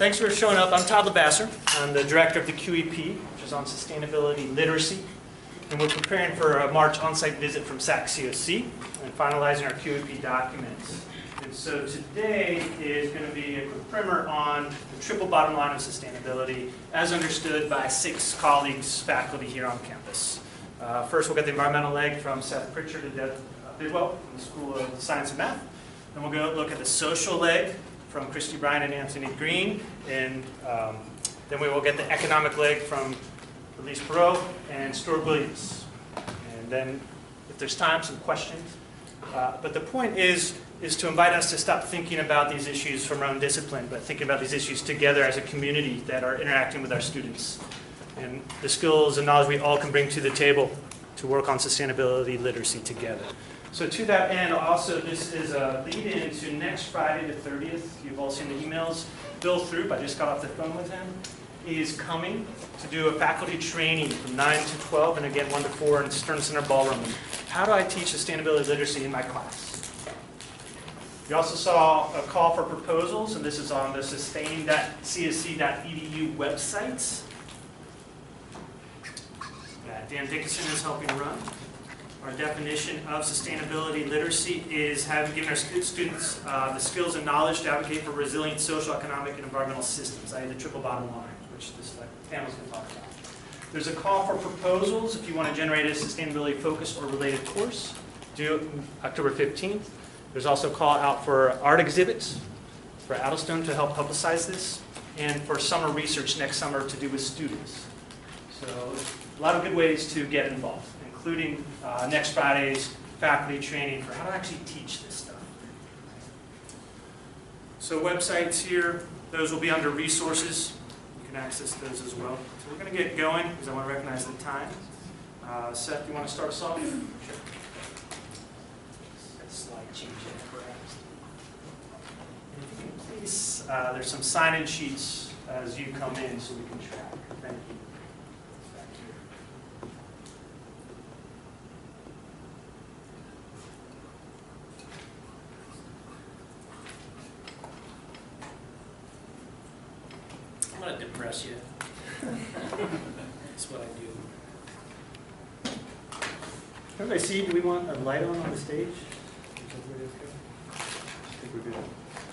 Thanks for showing up. I'm Todd LeBasser. I'm the director of the QEP, which is on sustainability literacy. And we're preparing for a March on-site visit from SAC-COC and finalizing our QEP documents. And so today is going to be a quick primer on the triple bottom line of sustainability as understood by 6 colleagues, faculty here on campus. First, we'll get the environmental leg from Seth Pritchard and Deb Bidwell from the School of Science and Math. Then we'll go look at the social leg from Christy Bryan and Anthony Green. And then we will get the economic leg from Elise Perot and Stuart Williams. And then, if there's time, some questions. But the point is to invite us to stop thinking about these issues from our own discipline, but thinking about these issues together as a community that are interacting with our students. And the skills and knowledge we all can bring to the table to work on sustainability literacy together. So to that end, also, this is a lead-in to next Friday the 30th. You've all seen the emails. Bill Throop, I just got off the phone with him, is coming to do a faculty training from 9 to 12 and again 1 to 4 in Stern Center Ballroom. How do I teach sustainability literacy in my class? You also saw a call for proposals, and this is on the sustain.csc.edu website. Dan Dickinson is helping run. Our definition of sustainability literacy is giving our students the skills and knowledge to advocate for resilient social, economic, and environmental systems, i.e. the triple bottom line, which this panel is going to talk about. There's a call for proposals if you want to generate a sustainability-focused or related course, due October 15th. There's also a call out for art exhibits for Addlestone to help publicize this, and for summer research next summer to do with students. So a lot of good ways to get involved, including next Friday's faculty training for how to actually teach this stuff. So websites here, those will be under resources. You can access those as well. So we're going to get going because I want to recognize the time. Seth, you want to start us off? Sure. Slide change in, perhaps. And if you can please, there's some sign-in sheets as you come in so we can track. Thank you. I'm going to depress you. That's what I do. Everybody see, do we want a light on the stage? I think we're good.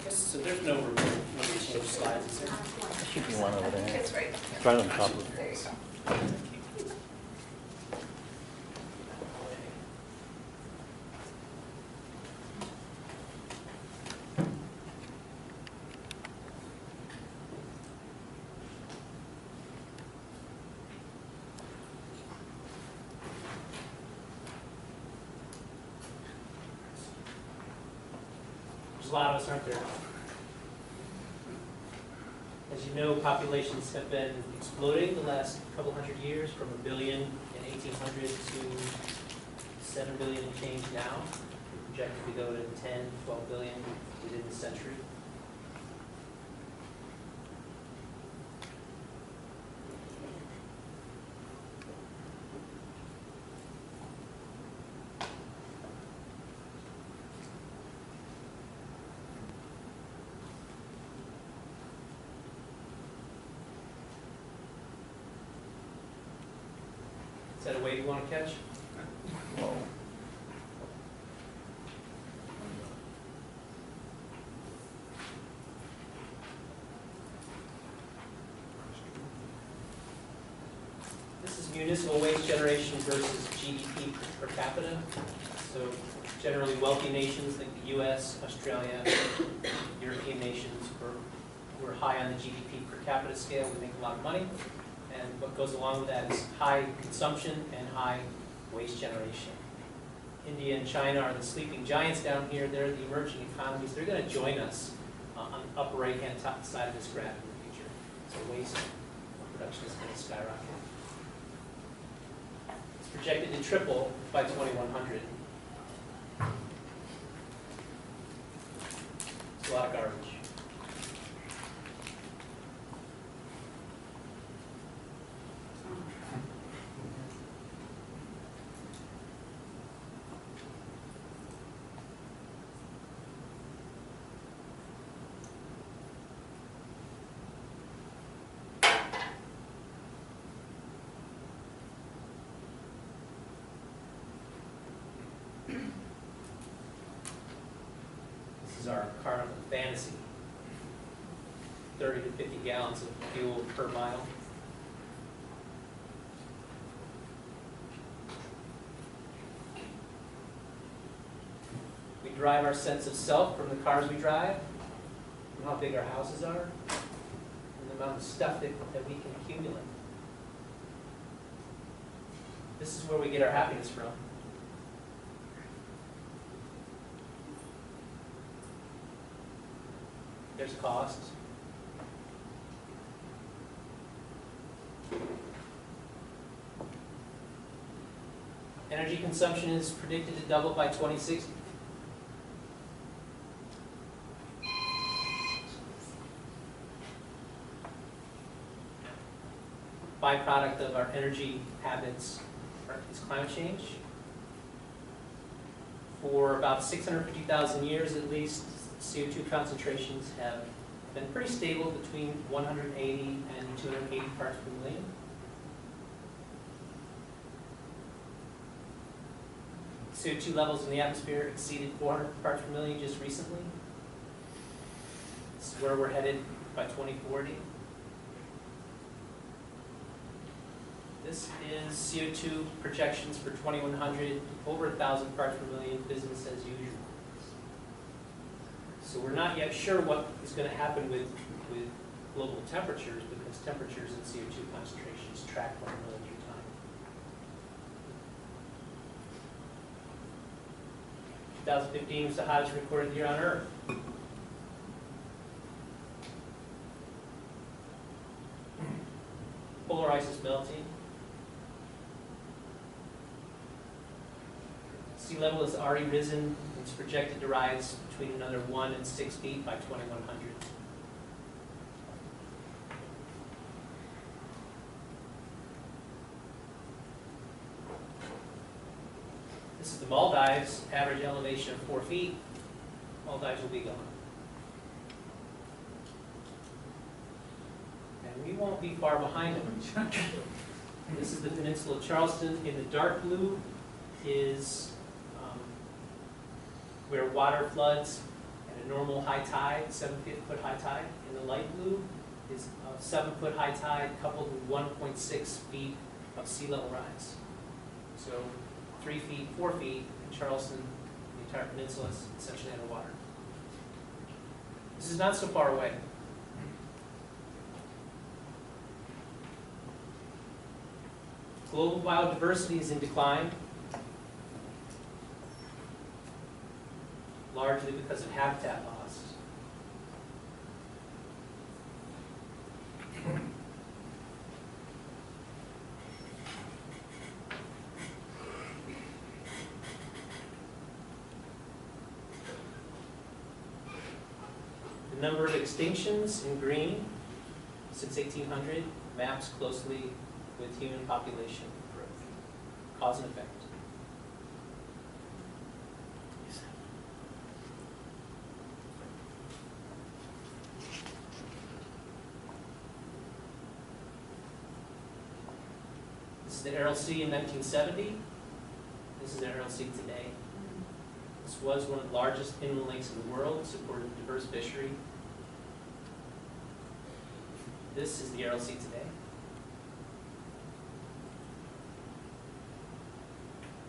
Yes, so there's no room to change slides, is there? There should be one over there. It's right. It's right on top of it. There you go. There's a lot of us, aren't there? As you know, populations have been exploding the last couple hundred years, from 1 billion in 1800 to 7 billion and change now. We're projected to go to 10, 12 billion within the century. Is that a wave you want to catch? This is municipal waste generation versus GDP per capita. So generally wealthy nations like the US, Australia, European nations, we're high on the GDP per capita scale. We make a lot of money. And what goes along with that is high consumption and high waste generation. India and China are the sleeping giants down here. They're the emerging economies. They're going to join us on the upper right-hand top side of this graph in the future. So waste production is going to skyrocket. It's projected to triple by 2100. It's a lot of garbage. is our car fantasy. 30 to 50 gallons of fuel per mile. We derive our sense of self from the cars we drive, from how big our houses are, and the amount of stuff that we can accumulate. This is where we get our happiness from. There's cost. Energy consumption is predicted to double by 2060. Byproduct of our energy habits is climate change. For about 650,000 years at least, CO2 concentrations have been pretty stable between 180 and 280 parts per million. CO2 levels in the atmosphere exceeded 400 parts per million just recently. This is where we're headed by 2040. This is CO2 projections for 2100, over 1,000 parts per million, business as usual. So we're not yet sure what is going to happen with global temperatures, because temperatures and CO2 concentrations track one another through time. 2015 was the hottest recorded year on Earth. Polar ice is melting. Sea level has already risen. It's projected to rise between another 1 and 6 feet by 2100. This is the Maldives, average elevation of 4 feet. Maldives will be gone. And we won't be far behind them. This is the peninsula of Charleston. In the dark blue is where water floods at a normal high tide, 7-foot high tide. In the light blue is a 7-foot high tide coupled with 1.6 feet of sea level rise. So 3 feet, 4 feet in Charleston, the entire peninsula is essentially underwater. This is not so far away. Global biodiversity is in decline, largely because of habitat loss. The number of extinctions in green since 1800 maps closely with human population growth, cause and effect. This is the Aral Sea in 1970. This is the Aral Sea today. This was one of the largest inland lakes in the world, supported diverse fishery. This is the Aral Sea today.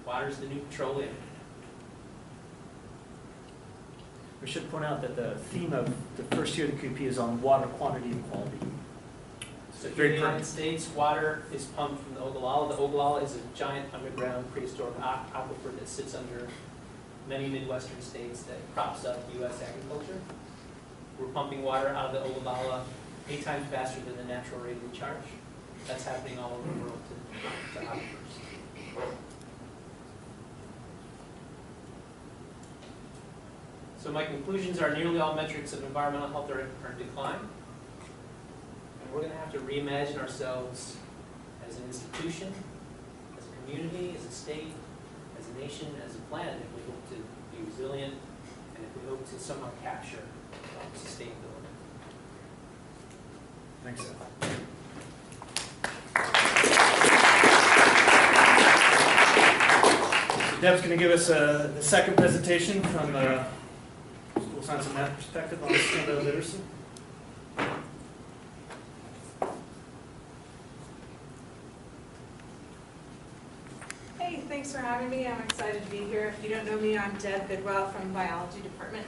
Water is the new petroleum. We should point out that the theme of the first year of the QP is on water quantity and quality. So here in the United States, water is pumped from the Ogallala. The Ogallala is a giant underground prehistoric aquifer that sits under many Midwestern states that props up U.S. agriculture. We're pumping water out of the Ogallala 8 times faster than the natural rate of recharge. That's happening all over the world to aquifers. So my conclusions are nearly all metrics of environmental health are in decline. And we're going to have to reimagine ourselves as an institution, as a community, as a state, as a nation, as a planet, if we hope to be resilient and if we hope to somehow capture sustainability. Thanks, Seth. Deb's going to give us the second presentation from school Science and Math Perspective on Sustainability Literacy. Hey, thanks for having me. I'm excited to be here. If you don't know me, I'm Deb Bidwell from the Biology Department.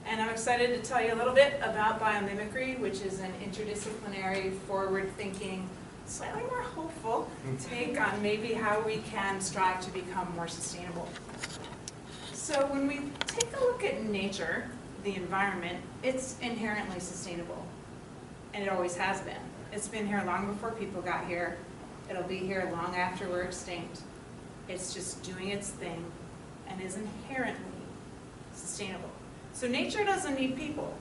And I'm excited to tell you a little bit about biomimicry, which is an interdisciplinary, forward-thinking, slightly more hopeful take on maybe how we can strive to become more sustainable. So when we take a look at nature, the environment, it's inherently sustainable. And it always has been. It's been here long before people got here. It'll be here long after we're extinct. It's just doing its thing and is inherently sustainable. So nature doesn't need people.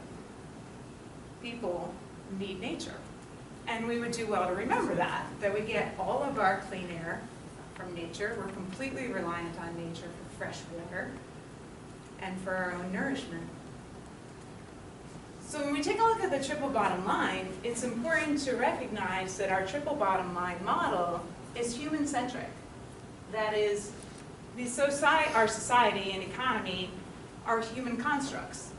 People need nature. And we would do well to remember that we get all of our clean air from nature. We're completely reliant on nature for fresh water and for our own nourishment. So when we take a look at the triple bottom line, it's important to recognize that our triple bottom line model is human-centric. That is, our society and economy are human constructs.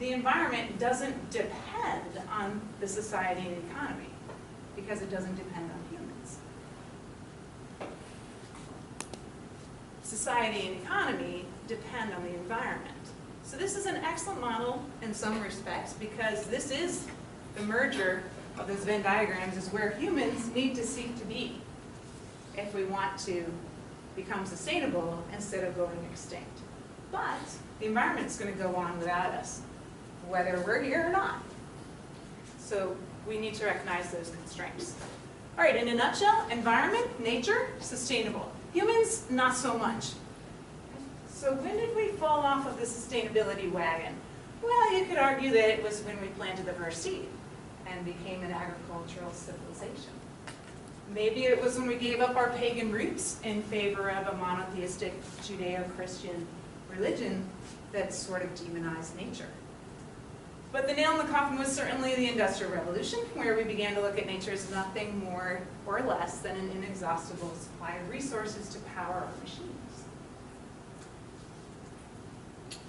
The environment doesn't depend on the society and economy because it doesn't depend on humans. Society and economy depend on the environment. So this is an excellent model in some respects because this is the merger of those Venn diagrams is where humans need to seek to be if we want to become sustainable instead of going extinct. But the environment's going to go on without us, whether we're here or not. So we need to recognize those constraints. All right, in a nutshell, environment, nature, sustainable. Humans, not so much. So when did we fall off of the sustainability wagon? Well, you could argue that it was when we planted the first seed and became an agricultural civilization. Maybe it was when we gave up our pagan roots in favor of a monotheistic Judeo-Christian religion that sort of demonized nature. But the nail in the coffin was certainly the Industrial Revolution, where we began to look at nature as nothing more or less than an inexhaustible supply of resources to power our machines.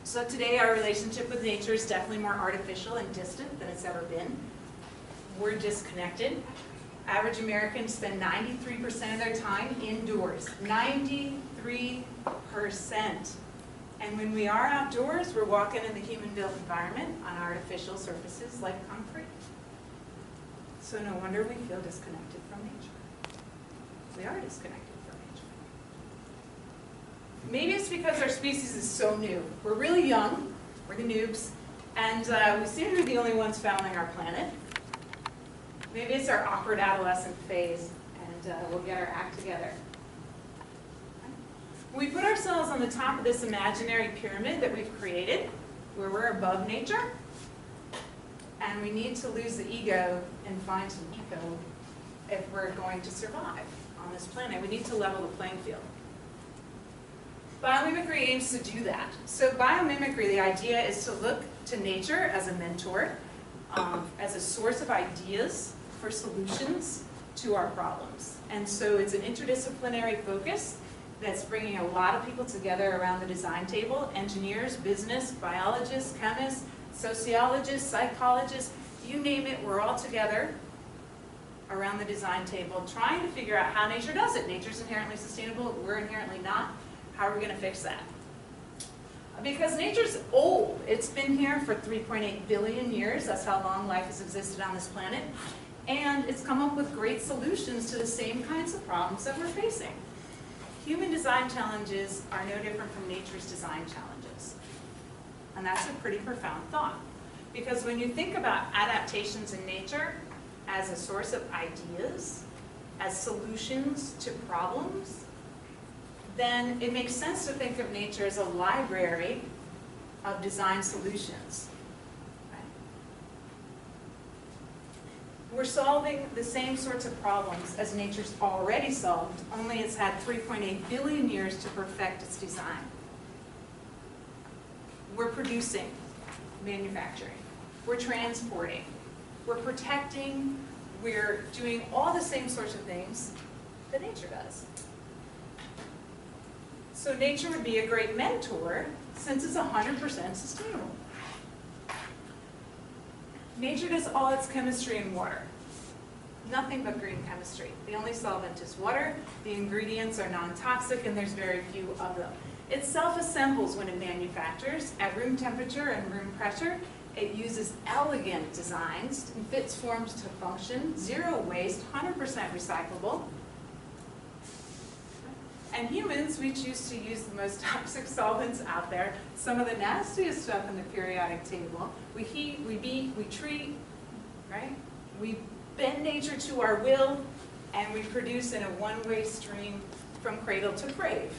So today our relationship with nature is definitely more artificial and distant than it's ever been. We're disconnected. Average Americans spend 93% of their time indoors. 93%. And when we are outdoors, we're walking in the human-built environment on artificial surfaces like concrete. So no wonder we feel disconnected from nature. We are disconnected from nature. Maybe it's because our species is so new. We're really young, we're the noobs, and we seem to be the only ones fouling our planet. Maybe it's our awkward adolescent phase, and we'll get our act together. We put ourselves on the top of this imaginary pyramid that we've created, where we're above nature, and we need to lose the ego and find some eco if we're going to survive on this planet. We need to level the playing field. Biomimicry aims to do that. So biomimicry, the idea is to look to nature as a mentor, as a source of ideas for solutions to our problems. And so it's an interdisciplinary focus that's bringing a lot of people together around the design table: engineers, business, biologists, chemists, sociologists, psychologists, you name it, we're all together around the design table trying to figure out how nature does it. Nature's inherently sustainable, we're inherently not. How are we going to fix that? Because nature's old. It's been here for 3.8 billion years. That's how long life has existed on this planet. And it's come up with great solutions to the same kinds of problems that we're facing. Human design challenges are no different from nature's design challenges. And that's a pretty profound thought. Because when you think about adaptations in nature as a source of ideas, as solutions to problems, then it makes sense to think of nature as a library of design solutions. Right? We're solving the same sorts of problems as nature's already solved, only it's had 3.8 billion years to perfect its design. We're producing, manufacturing, we're transporting, we're protecting, we're doing all the same sorts of things that nature does. So nature would be a great mentor since it's 100% sustainable. Nature does all its chemistry in water. Nothing but green chemistry. The only solvent is water. The ingredients are non-toxic and there's very few of them. It self-assembles when it manufactures at room temperature and room pressure. It uses elegant designs and fits forms to function, zero waste, 100% recyclable. And humans, we choose to use the most toxic solvents out there, some of the nastiest stuff in the periodic table. We heat, we beat, we treat, right? We bend nature to our will, and we produce in a one-way stream from cradle to grave,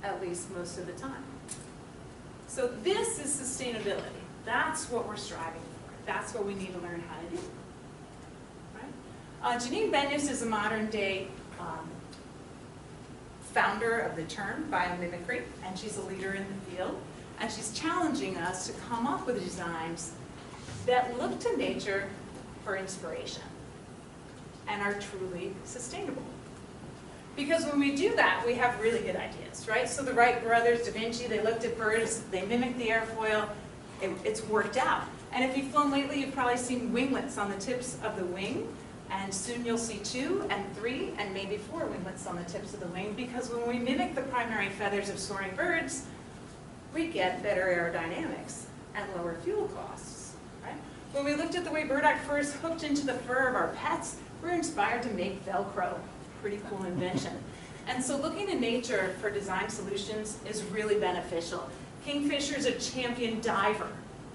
at least most of the time. So this is sustainability. That's what we're striving for. That's what we need to learn how to do. Right? Janine Benyus is a modern-day founder of the term biomimicry, and she's a leader in the field. And she's challenging us to come up with designs that look to nature for inspiration and are truly sustainable. Because when we do that, we have really good ideas, right? So the Wright brothers, Da Vinci, they looked at birds, they mimicked the airfoil, it's worked out. And if you've flown lately, you've probably seen winglets on the tips of the wing, and soon you'll see 2 and 3 and maybe 4 winglets on the tips of the wing, because when we mimic the primary feathers of soaring birds, we get better aerodynamics and lower fuel costs, right? When we looked at the way burdock fur is hooked into the fur of our pets, we're inspired to make Velcro. Pretty cool invention. And so looking to nature for design solutions is really beneficial. Kingfisher's a champion diver,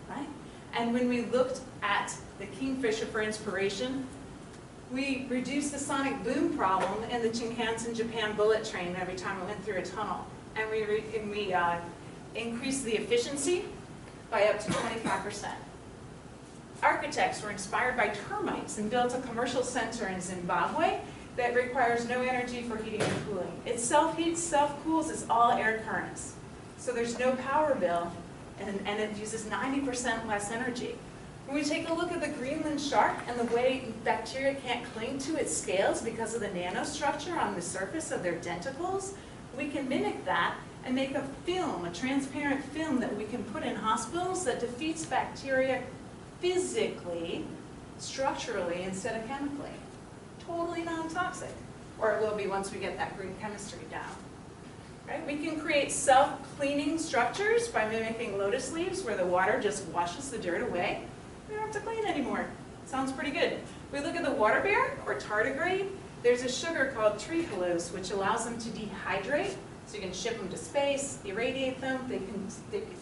right? And when we looked at the kingfisher for inspiration, we reduced the sonic boom problem in the Shinkansen Japan bullet train every time it went through a tunnel. And we increased the efficiency by up to 25%. Architects were inspired by termites and built a commercial center in Zimbabwe that requires no energy for heating and cooling. It self-heats, self-cools, it's all air currents. So there's no power bill, and it uses 90% less energy. When we take a look at the Greenland shark and the way bacteria can't cling to its scales because of the nanostructure on the surface of their denticles, we can mimic that and make a film, a transparent film that we can put in hospitals that defeats bacteria physically, structurally, instead of chemically. Totally non-toxic, or it will be once we get that green chemistry down. Right? We can create self-cleaning structures by mimicking lotus leaves where the water just washes the dirt away. We don't have to clean anymore. Sounds pretty good. If we look at the water bear or tardigrade, there's a sugar called trehalose which allows them to dehydrate. So you can ship them to space, irradiate them, they can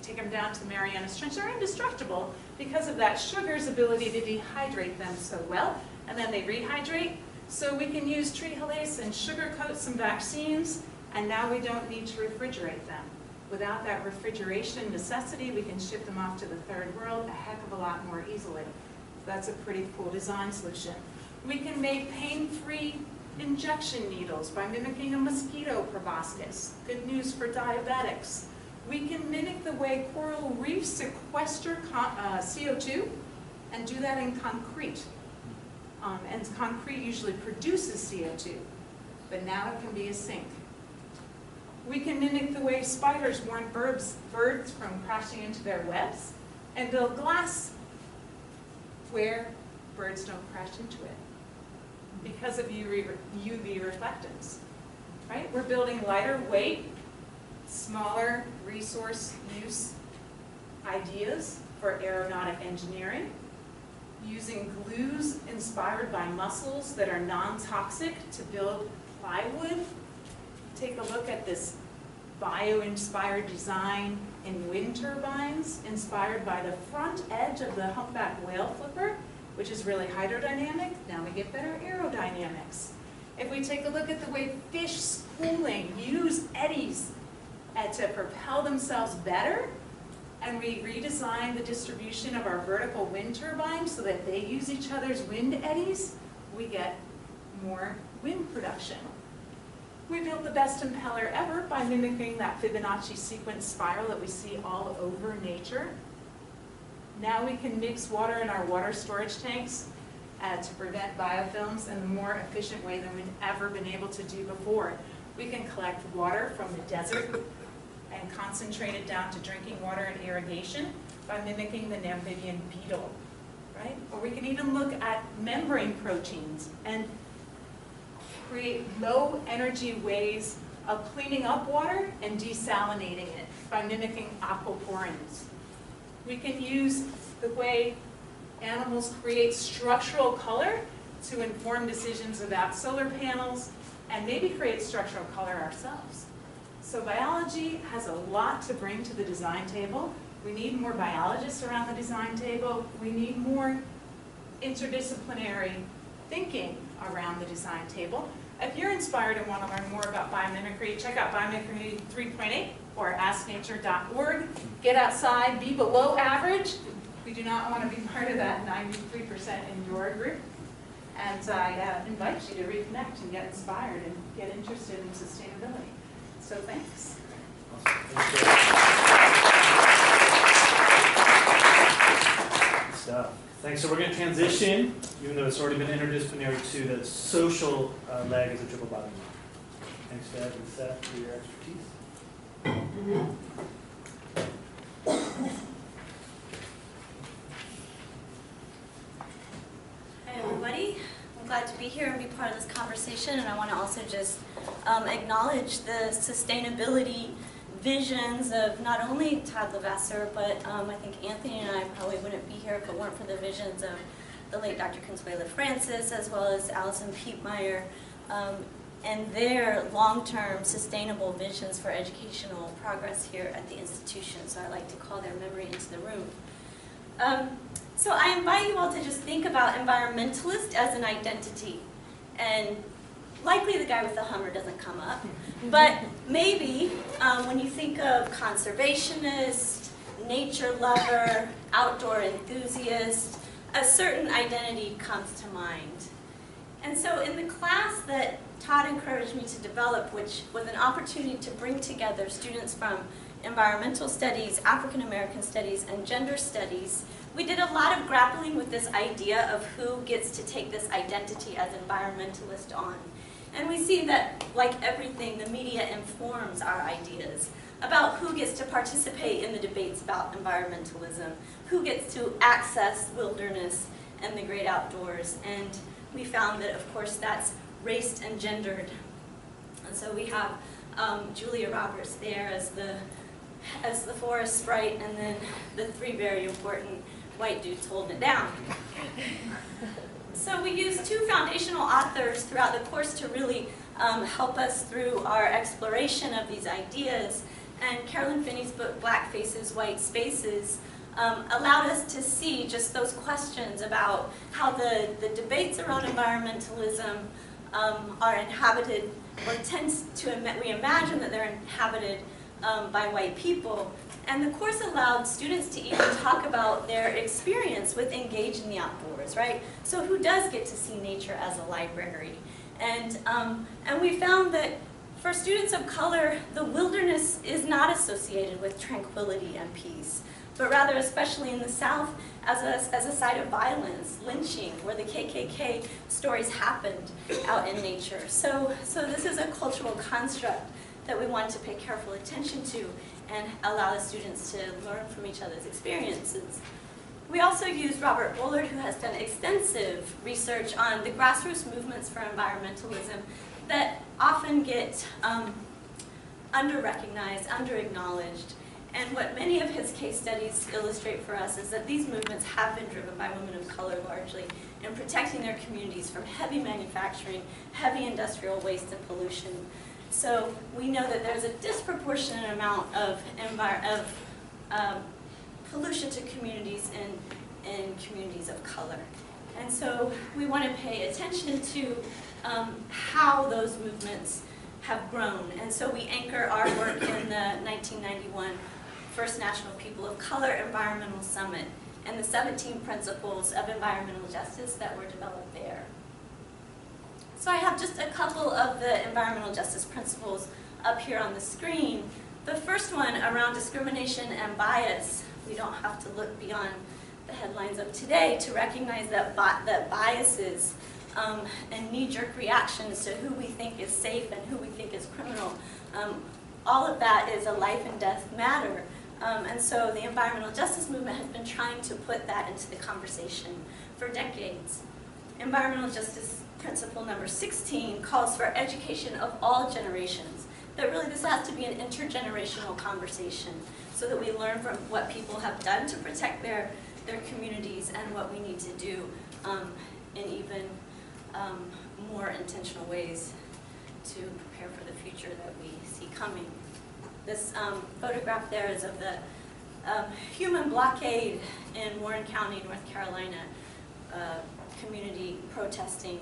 take them down to the Marianas Trench. They're indestructible because of that sugar's ability to dehydrate them so well, and then they rehydrate. So we can use trehalase and sugarcoat some vaccines, and now we don't need to refrigerate them. Without that refrigeration necessity, we can ship them off to the third world a heck of a lot more easily. That's a pretty cool design solution. We can make pain-free injection needles by mimicking a mosquito proboscis. Good news for diabetics. We can mimic the way coral reefs sequester CO2 and do that in concrete. And concrete usually produces CO2, but now it can be a sink. We can mimic the way spiders warn birds from crashing into their webs and build glass where birds don't crash into it because of UV reflectance, right? We're building lighter weight, smaller resource use ideas for aeronautic engineering, using glues inspired by mussels that are non-toxic to build plywood. Take a look at this bio-inspired design in wind turbines, inspired by the front edge of the humpback whale flipper, which is really hydrodynamic. Now we get better aerodynamics. If we take a look at the way fish schooling use eddies to propel themselves better, and we redesign the distribution of our vertical wind turbines so that they use each other's wind eddies, we get more wind production. We built the best impeller ever by mimicking that Fibonacci sequence spiral that we see all over nature. Now we can mix water in our water storage tanks to prevent biofilms in a more efficient way than we've ever been able to do before. We can collect water from the desert and concentrate it down to drinking water and irrigation by mimicking the Namibian beetle, right? Or we can even look at membrane proteins and create low energy ways of cleaning up water and desalinating it by mimicking aquaporins. We can use the way animals create structural color to inform decisions about solar panels and maybe create structural color ourselves. So biology has a lot to bring to the design table. We need more biologists around the design table. We need more interdisciplinary thinking around the design table. If you're inspired and want to learn more about biomimicry, check out Biomimicry 3.8 or asknature.org. Get outside, be below average. We do not want to be part of that 93% in your group. And I invite you to reconnect and get inspired and get interested in sustainability. So thanks. Good stuff. Thanks. So we're going to transition, even though it's already been interdisciplinary, to the social leg of the triple bottom line. Thanks, Deb and Seth, for your expertise. Hi, everybody. I'm glad to be here and be part of this conversation, and I want to also just acknowledge the sustainability visions of not only Todd Levasseur, but I think Anthony and I probably wouldn't be here if it weren't for the visions of the late Dr. Consuelo Francis, as well as Allison Piepmeyer, and their long-term sustainable visions for educational progress here at the institution. So I like to call their memory into the room. So I invite you all to just think about environmentalist as an identity. And likely the guy with the Hummer doesn't come up, but maybe when you think of conservationist, nature lover, outdoor enthusiast, a certain identity comes to mind. And so in the class that Todd encouraged me to develop, which was an opportunity to bring together students from environmental studies, African American studies, and gender studies, we did a lot of grappling with this idea of who gets to take this identity as environmentalist on. And we see that, like everything, the media informs our ideas about who gets to participate in the debates about environmentalism, who gets to access wilderness and the great outdoors. And we found that, of course, that's raced and gendered. And so we have Julia Roberts there as the forest sprite, and then the three very important white dudes holding it down. So we used two foundational authors throughout the course to really help us through our exploration of these ideas. And Carolyn Finney's book, Black Faces, White Spaces, allowed us to see just those questions about how the debates around environmentalism are inhabited, or we imagine that they're inhabited by white people. And the course allowed students to even talk about their experience with engaging the outdoors, right? So who does get to see nature as a library? And we found that for students of color, the wilderness is not associated with tranquility and peace, but rather, especially in the South, as a site of violence, lynching, where the KKK stories happened out in nature. So this is a cultural construct that we want to pay careful attention to and allow the students to learn from each other's experiences. We also used Robert Bullard, who has done extensive research on the grassroots movements for environmentalism that often get under-recognized, under-acknowledged. And what many of his case studies illustrate for us is that these movements have been driven by women of color largely in protecting their communities from heavy manufacturing, heavy industrial waste and pollution. So we know that there's a disproportionate amount of pollution to communities in communities of color. And so we want to pay attention to how those movements have grown. And so we anchor our work in the 1991 First National People of Color Environmental Summit and the 17 principles of environmental justice that were developed there. So I have just a couple of the environmental justice principles up here on the screen. The first one around discrimination and bias. We don't have to look beyond the headlines of today to recognize that biases and knee-jerk reactions to who we think is safe and who we think is criminal. All of that is a life and death matter. And so the environmental justice movement has been trying to put that into the conversation for decades. Environmental justice principle number 16 calls for education of all generations. That really this has to be an intergenerational conversation so that we learn from what people have done to protect their communities and what we need to do in even more intentional ways to prepare for the future that we see coming. This photograph there is of the human blockade in Warren County, North Carolina, community protesting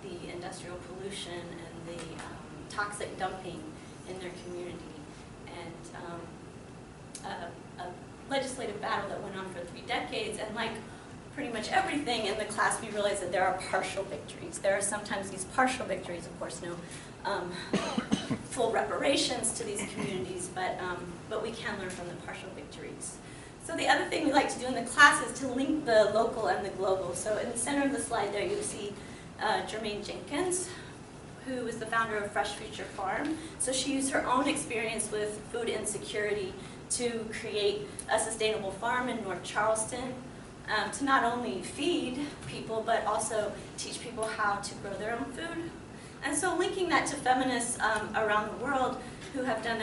the industrial pollution and the toxic dumping in their community. And a legislative battle that went on for 3 decades, and like pretty much everything in the class, we realized that there are partial victories. There are sometimes these partial victories, of course, no full reparations to these communities, but we can learn from the partial victories. So the other thing we like to do in the class is to link the local and the global. So in the center of the slide there, you see Jermaine Jenkins, who is the founder of Fresh Future Farm. So she used her own experience with food insecurity to create a sustainable farm in North Charleston to not only feed people, but also teach people how to grow their own food. And so linking that to feminists around the world who have made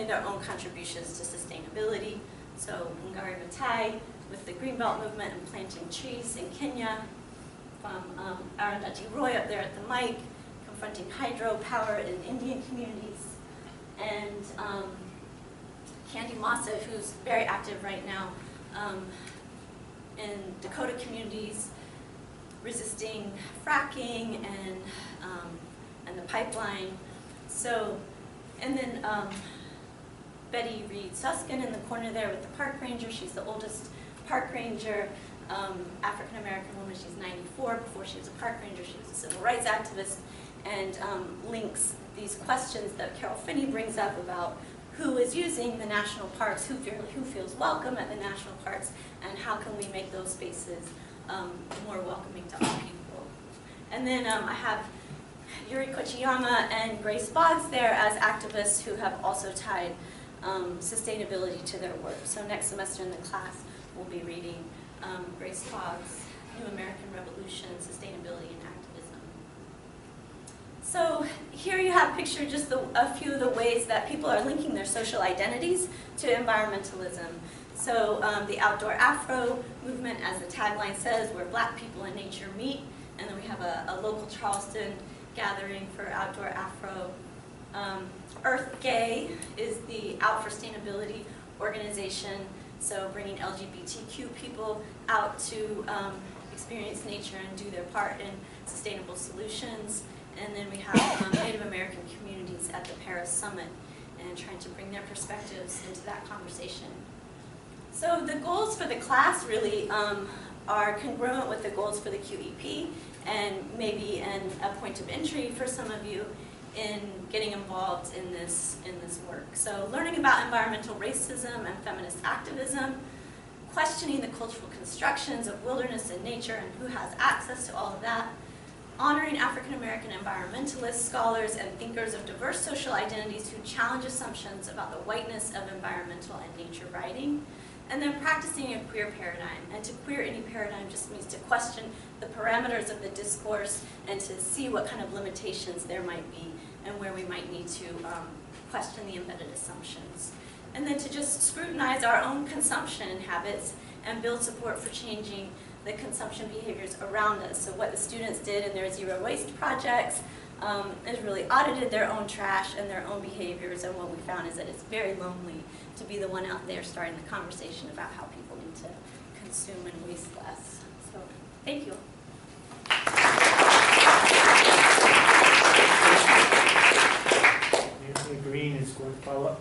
their own contributions to sustainability. So Wangari Maathai with the Greenbelt movement and planting trees in Kenya, from Arundhati Roy up there at the mic, confronting hydropower in Indian communities, and Candy Massa, who's very active right now in Dakota communities, resisting fracking and the pipeline. So, and then Betty Reed Suskin in the corner there with the park ranger. She's the oldest park ranger, African-American woman. She's 94. Before she was a park ranger, she was a civil rights activist, and links these questions that Carol Finney brings up about who is using the national parks, who feels welcome at the national parks, and how can we make those spaces more welcoming to all people. And then I have Yuri Kochiyama and Grace Boggs there as activists who have also tied sustainability to their work. So next semester in the class, we'll be reading Grace Boggs' New American Revolution, Sustainability and Activism. So here you have pictured just a few of the ways that people are linking their social identities to environmentalism. So the Outdoor Afro movement, as the tagline says, where Black people and nature meet. And then we have a local Charleston gathering for Outdoor Afro. Earth Gay is the Out for Sustainability organization, so bringing LGBTQ people out to experience nature and do their part in sustainable solutions. And then we have Native American communities at the Paris Summit and trying to bring their perspectives into that conversation. So the goals for the class really are congruent with the goals for the QEP, and maybe a point of entry for some of you in getting involved in this work. So learning about environmental racism and feminist activism, questioning the cultural constructions of wilderness and nature and who has access to all of that, honoring African American environmentalists, scholars, and thinkers of diverse social identities who challenge assumptions about the whiteness of environmental and nature writing, and then practicing a queer paradigm. And to queer any paradigm just means to question the parameters of the discourse and to see what kind of limitations there might be and where we might need to question the embedded assumptions. And then to just scrutinize our own consumption habits and build support for changing the consumption behaviors around us. So what the students did in their zero waste projects is really audited their own trash and their own behaviors, and what we found is that it's very lonely to be the one out there starting the conversation about how people need to consume and waste less. So, thank you. Anthony Green is going to follow up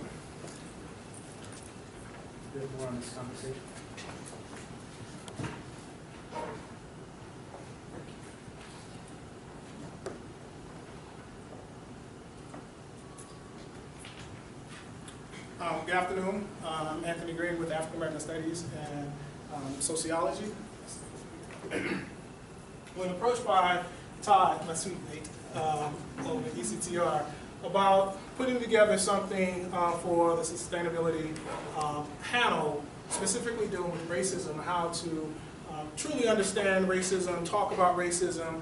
a bit more on this conversation. Good afternoon. I'm Anthony Green with African American Studies and Sociology. when approached by Todd, my sweet mate, over at ECTR, about putting together something for the sustainability panel, specifically dealing with racism, how to truly understand racism, talk about racism,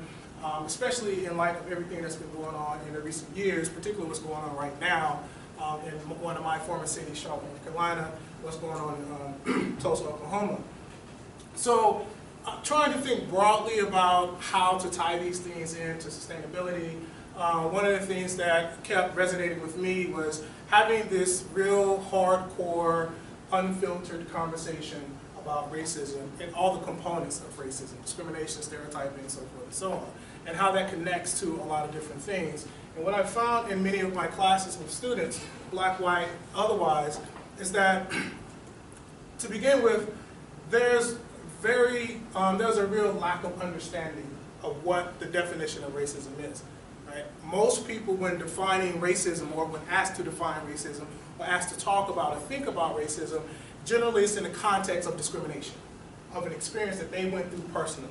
especially in light of everything that's been going on in the recent years, particularly what's going on right now in one of my former cities, Charleston, North Carolina, what's going on in Tulsa, Oklahoma. So trying to think broadly about how to tie these things into sustainability. One of the things that kept resonating with me was having this real hardcore, unfiltered conversation about racism and all the components of racism, discrimination, stereotyping, and so forth and so on, and how that connects to a lot of different things. And what I've found in many of my classes with students, black, white, otherwise, is that to begin with, there's a real lack of understanding of what the definition of racism is. Right? Most people, when defining racism or when asked to define racism or asked to talk about or think about racism, generally it's in the context of discrimination, of an experience that they went through personally.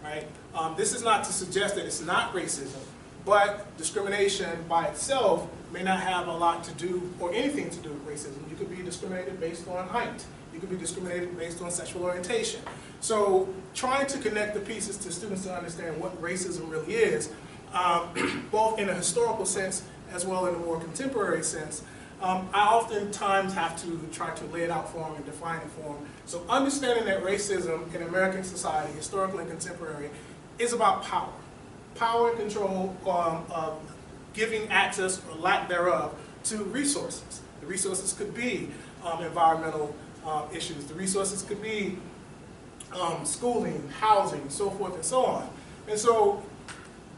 Right? This is not to suggest that it's not racism, but discrimination by itself may not have a lot to do or anything to do with racism. You could be discriminated based on height. You could be discriminated based on sexual orientation. So trying to connect the pieces to students to understand what racism really is, both in a historical sense as well in a more contemporary sense, I oftentimes have to try to lay it out for them and define it for them. So understanding that racism in American society, historical and contemporary, is about power. Power and control of giving access or lack thereof to resources. The resources could be environmental issues. The resources could be schooling, housing, so forth and so on. And so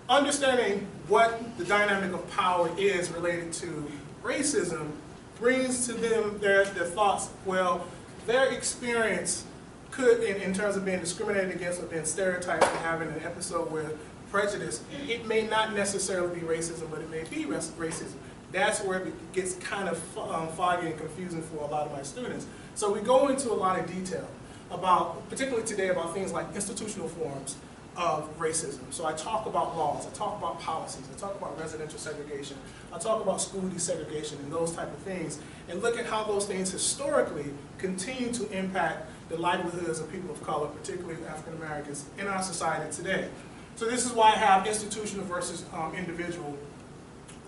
understanding what the dynamic of power is related to racism brings to them their thoughts, well, their experience could, in terms of being discriminated against or being stereotyped and having an episode where prejudice, it may not necessarily be racism, but it may be racism. That's where it gets kind of foggy and confusing for a lot of my students. So we go into a lot of detail about, particularly today, about things like institutional forms of racism. So I talk about laws, I talk about policies, I talk about residential segregation, I talk about school desegregation and those type of things, and look at how those things historically continue to impact the livelihoods of people of color, particularly African Americans, in our society today. So this is why I have institutional versus individual,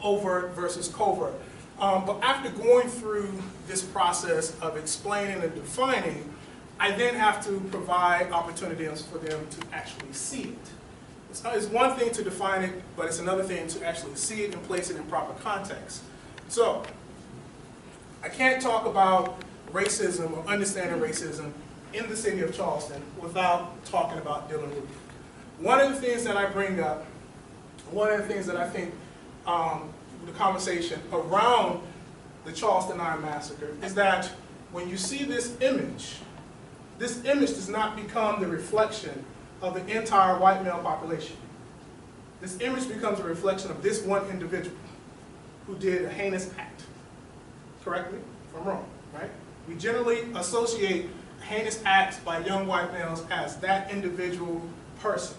overt versus covert. But after going through this process of explaining and defining, I then have to provide opportunities for them to actually see it. It's one thing to define it, but it's another thing to actually see it and place it in proper context. So, I can't talk about racism or understanding racism in the city of Charleston without talking about Dylann Roof. One of the things that I bring up, one of the things that I think the conversation around the Charleston Iron Massacre is that when you see this image does not become the reflection of the entire white male population. This image becomes a reflection of this one individual who did a heinous act. Correct me if I'm wrong, right? We generally associate heinous acts by young white males as that individual person.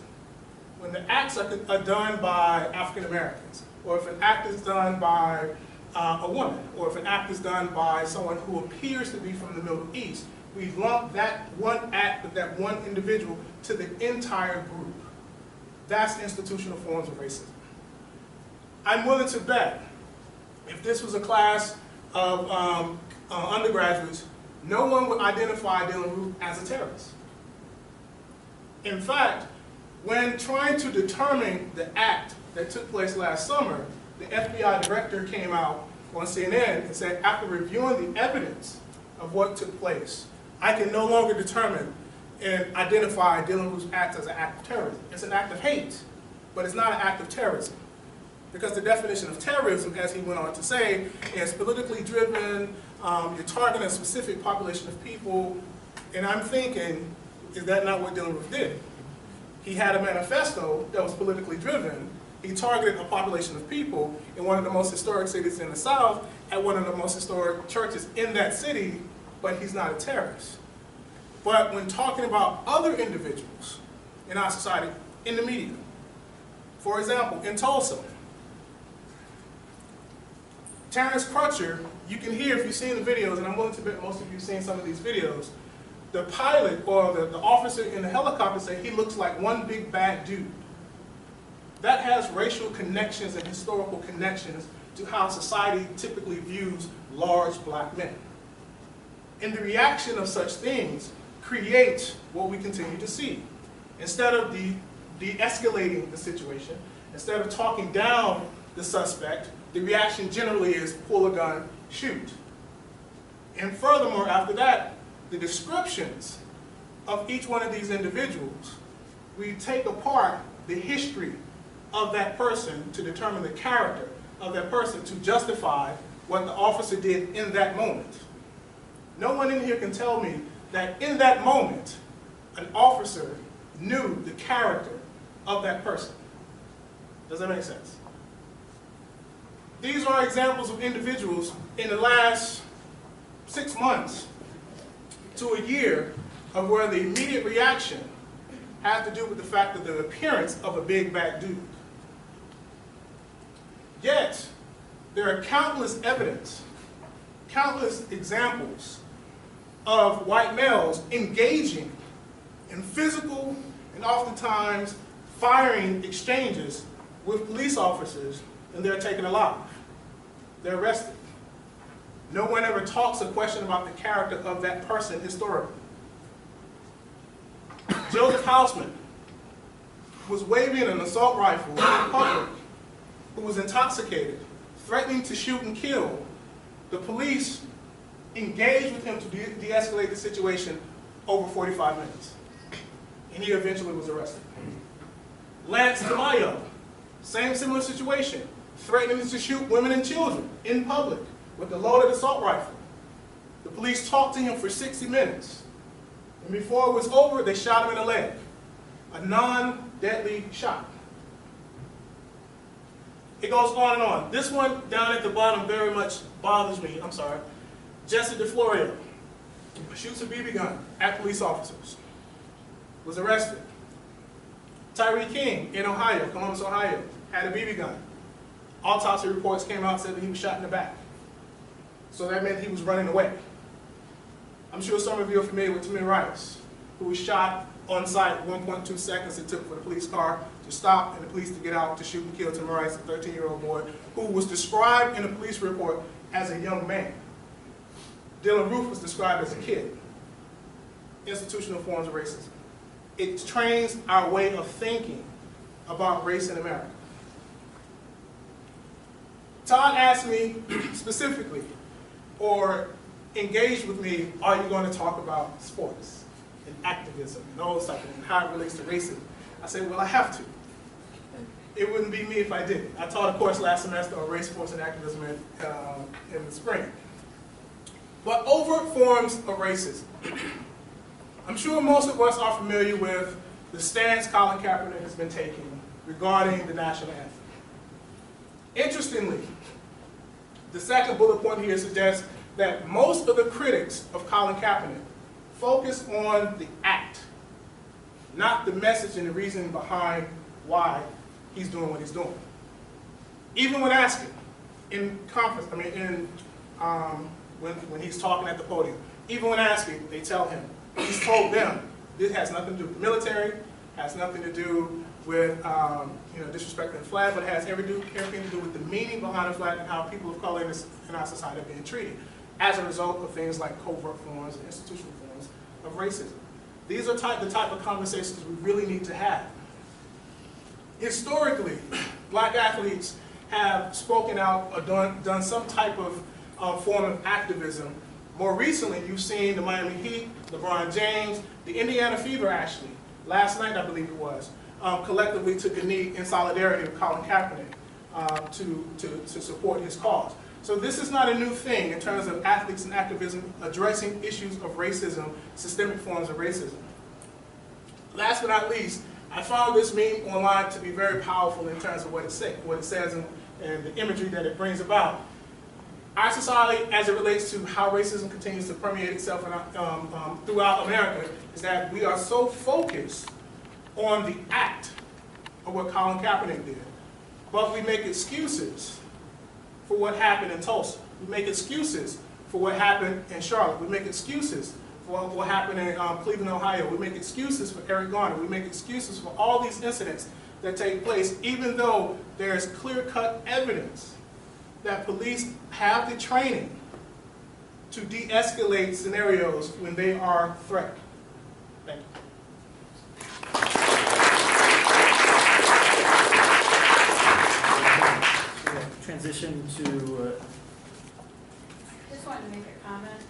When the acts are done by African Americans, or if an act is done by a woman, or if an act is done by someone who appears to be from the Middle East, we lump that one act with that one individual to the entire group. That's institutional forms of racism. I'm willing to bet if this was a class of undergraduates, no one would identify Dylann Roof as a terrorist. In fact, when trying to determine the act that took place last summer, the FBI director came out on CNN and said, after reviewing the evidence of what took place, I can no longer determine and identify Dylann Roof's act as an act of terrorism. It's an act of hate, but it's not an act of terrorism. Because the definition of terrorism, as he went on to say, is politically driven, you're targeting a specific population of people, and I'm thinking, is that not what Dylann Roof did? He had a manifesto that was politically driven. He targeted a population of people in one of the most historic cities in the South, at one of the most historic churches in that city, but he's not a terrorist. But when talking about other individuals in our society, in the media. For example, in Tulsa, Terrence Crutcher, you can hear if you've seen the videos, and I'm willing to bet most of you have seen some of these videos, the pilot or the officer in the helicopter say he looks like one big bad dude. That has racial connections and historical connections to how society typically views large black men. And the reaction of such things creates what we continue to see. Instead of de-escalating the situation, instead of talking down the suspect, the reaction generally is pull a gun, shoot. And furthermore, after that, the descriptions of each one of these individuals, we take apart the history of that person to determine the character of that person to justify what the officer did in that moment. No one in here can tell me that in that moment, an officer knew the character of that person. Does that make sense? These are examples of individuals in the last 6 months to a year of where the immediate reaction has to do with the fact of the appearance of a big bad dude. Yet, there are countless evidence, countless examples of white males engaging in physical and oftentimes firing exchanges with police officers, and they're taken alive. They're arrested. No one ever talks a question about the character of that person historically. Joseph Houseman was waving an assault rifle in public, who was intoxicated, threatening to shoot and kill. The police engaged with him to de-escalate the situation over 45 minutes. And he eventually was arrested. Lance Tamayo, same similar situation, threatening to shoot women and children in public with a loaded assault rifle. The police talked to him for 60 minutes. And before it was over, they shot him in the leg. A non-deadly shot. It goes on and on. This one down at the bottom very much bothers me. I'm sorry. Jesse DeFlorio shoots a BB gun at police officers. Was arrested. Tyree King in Ohio, Columbus, Ohio, had a BB gun. Autopsy reports came out and said that he was shot in the back. So that meant he was running away. I'm sure some of you are familiar with Tamir Rice, who was shot on site 1.2 seconds it took for the police car to stop and the police to get out to shoot and kill Tamir Rice, a 13-year-old boy, who was described in the police report as a young man. Dylan Roof was described as a kid. Institutional forms of racism. It trains our way of thinking about race in America. Todd asked me specifically, or engaged with me, are you going to talk about sports and activism and all this stuff and how it relates to racism? I said, well, I have to. It wouldn't be me if I didn't. I taught a course last semester on race, sports, and activism in the spring. But overt forms of racism. I'm sure most of us are familiar with the stance Colin Kaepernick has been taking regarding the national anthem. Interestingly, the second bullet point here suggests that most of the critics of Colin Kaepernick focus on the act, not the message and the reasoning behind why he's doing what he's doing. Even when asking in conference, when he's talking at the podium, even when asking, they tell him, he's told them, this has nothing to do with the military, has nothing to do with disrespecting the flag, but it has everything to do with the meaning behind the flag and how people of color in our society are being treated as a result of things like covert forms and institutional forms of racism. These are the type of conversations we really need to have. Historically, black athletes have spoken out or done some type of form of activism. More recently, you've seen the Miami Heat, LeBron James, the Indiana Fever actually, last night I believe it was, collectively took a knee in solidarity with Colin Kaepernick to support his cause. So this is not a new thing in terms of athletes and activism addressing issues of racism, systemic forms of racism. Last but not least, I found this meme online to be very powerful in terms of what it says and the imagery that it brings about. Our society, as it relates to how racism continues to permeate itself throughout America, is that we are so focused on the act of what Colin Kaepernick did. But we make excuses for what happened in Tulsa. We make excuses for what happened in Charlotte. We make excuses for what happened in Cleveland, Ohio. We make excuses for Eric Garner. We make excuses for all these incidents that take place, even though there's clear-cut evidence that police have the training to de-escalate scenarios when they are threatened. Thank you. Transition to Just wanted to make a comment.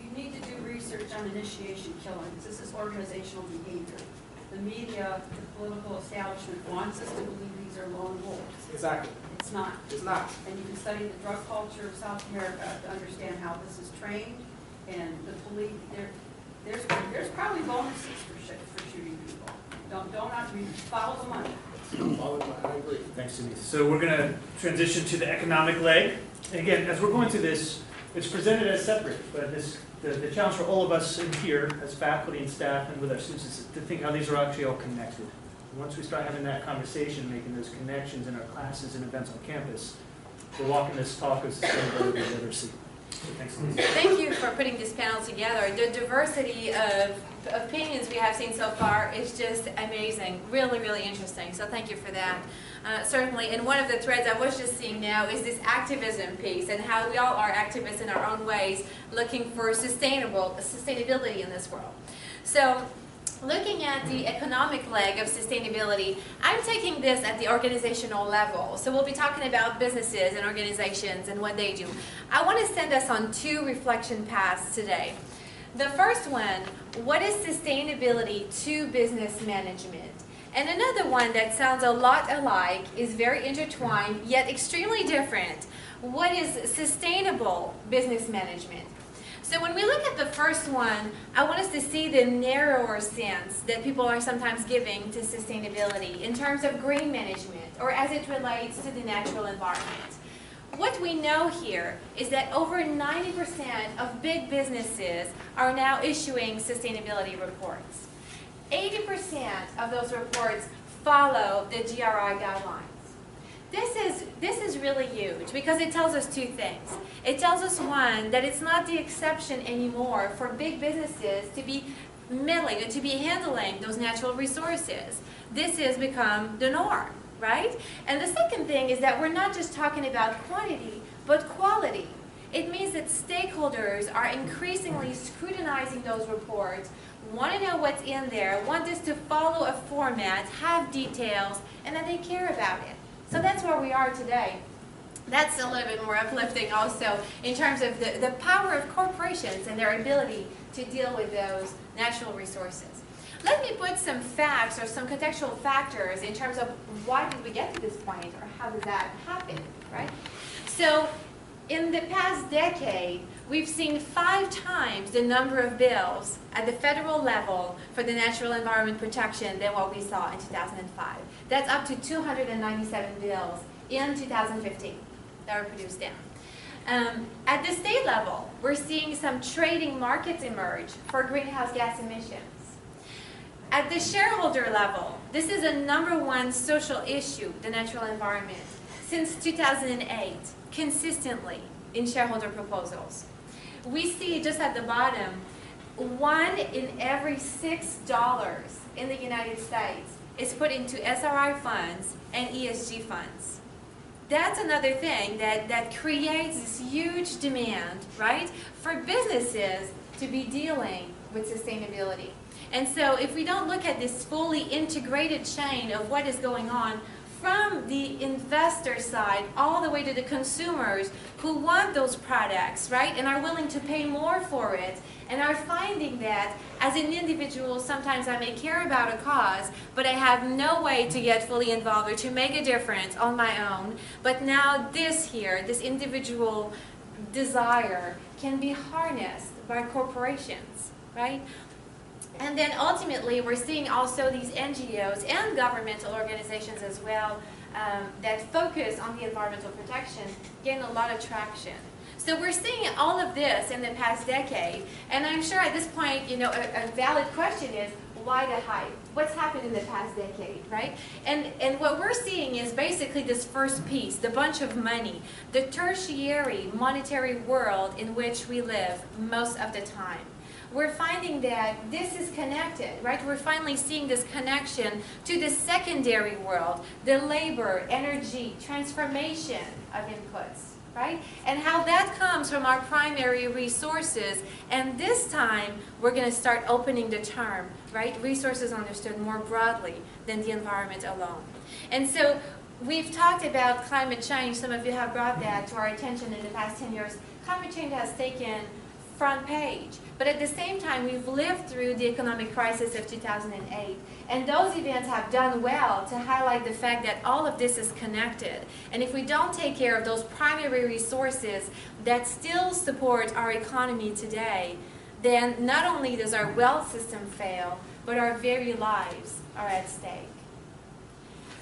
You need to do research on initiation killings. This is organizational behavior. The media, the political establishment wants us to believe these are lone wolves. Exactly. It's not. It's not. And you can study the drug culture of South America to understand how this is trained. And the police, there's probably bonuses for shooting people. Don't follow the money. I agree. Thanks, Denise. So we're going to transition to the economic leg. And again, as we're going through this, it's presented as separate, but the challenge for all of us in here as faculty and staff and with our students is to think how these are actually all connected. And once we start having that conversation, making those connections in our classes and events on campus, we're walking this talk of sustainability and literacy. So thanks, Denise. Thank you for putting this panel together. The diversity of opinions we have seen so far is just amazing, really, really interesting. So thank you for that. Certainly, and one of the threads I was just seeing now is this activism piece and how we all are activists in our own ways looking for sustainability in this world. So looking at the economic leg of sustainability, I'm taking this at the organizational level. So we'll be talking about businesses and organizations and what they do. I want to send us on two reflection paths today. The first one, what is sustainability to business management? And another one that sounds a lot alike, is very intertwined, yet extremely different. What is sustainable business management? So when we look at the first one, I want us to see the narrower sense that people are sometimes giving to sustainability in terms of green management or as it relates to the natural environment. What we know here is that over 90% of big businesses are now issuing sustainability reports. 80% of those reports follow the GRI guidelines. This is really huge because it tells us two things. It tells us, one, that it's not the exception anymore for big businesses to be meddling or to be handling those natural resources. This has become the norm, right? And the second thing is that we're not just talking about quantity, but quality. It means that stakeholders are increasingly scrutinizing those reports, want to know what's in there, want this to follow a format, have details, and that they care about it. So that's where we are today. That's a little bit more uplifting also in terms of the power of corporations and their ability to deal with those natural resources. Let me put some facts or some contextual factors in terms of why did we get to this point or how did that happen, right? So in the past decade, we've seen 5 times the number of bills at the federal level for the natural environment protection than what we saw in 2005. That's up to 297 bills in 2015 that were produced down. At the state level, we're seeing some trading markets emerge for greenhouse gas emissions. At the shareholder level, this is a #1 social issue, the natural environment, since 2008, consistently in shareholder proposals. We see just at the bottom, 1 in every $6 in the United States is put into SRI funds and ESG funds. That's another thing that creates this huge demand, right, for businesses to be dealing with sustainability. And so if we don't look at this fully integrated chain of what is going on from the investor side all the way to the consumers who want those products, right, and are willing to pay more for it, and are finding that as an individual, sometimes I may care about a cause, but I have no way to get fully involved or to make a difference on my own. But now this here, this individual desire can be harnessed by corporations, right? And then ultimately, we're seeing also these NGOs and governmental organizations as well that focus on the environmental protection gain a lot of traction. So we're seeing all of this in the past decade, and I'm sure at this point, you know, a valid question is, why the hype? What's happened in the past decade, right? And what we're seeing is basically this first piece, the bunch of money, the tertiary monetary world in which we live most of the time. We're finding that this is connected, right? We're finally seeing this connection to the secondary world, the labor, energy, transformation of inputs, right? And how that comes from our primary resources. And this time, we're going to start opening the term, right? Resources understood more broadly than the environment alone. And so we've talked about climate change. Some of you have brought that to our attention in the past 10 years. Climate change has taken front page. But at the same time, we've lived through the economic crisis of 2008. And those events have done well to highlight the fact that all of this is connected. And if we don't take care of those primary resources that still support our economy today, then not only does our wealth system fail, but our very lives are at stake.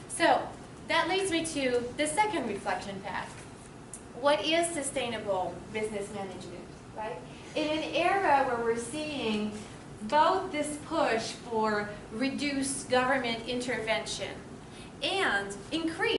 So that leads me to the second reflection path. What is sustainable business management, right? In an era where we're seeing both this push for reduced government intervention and increased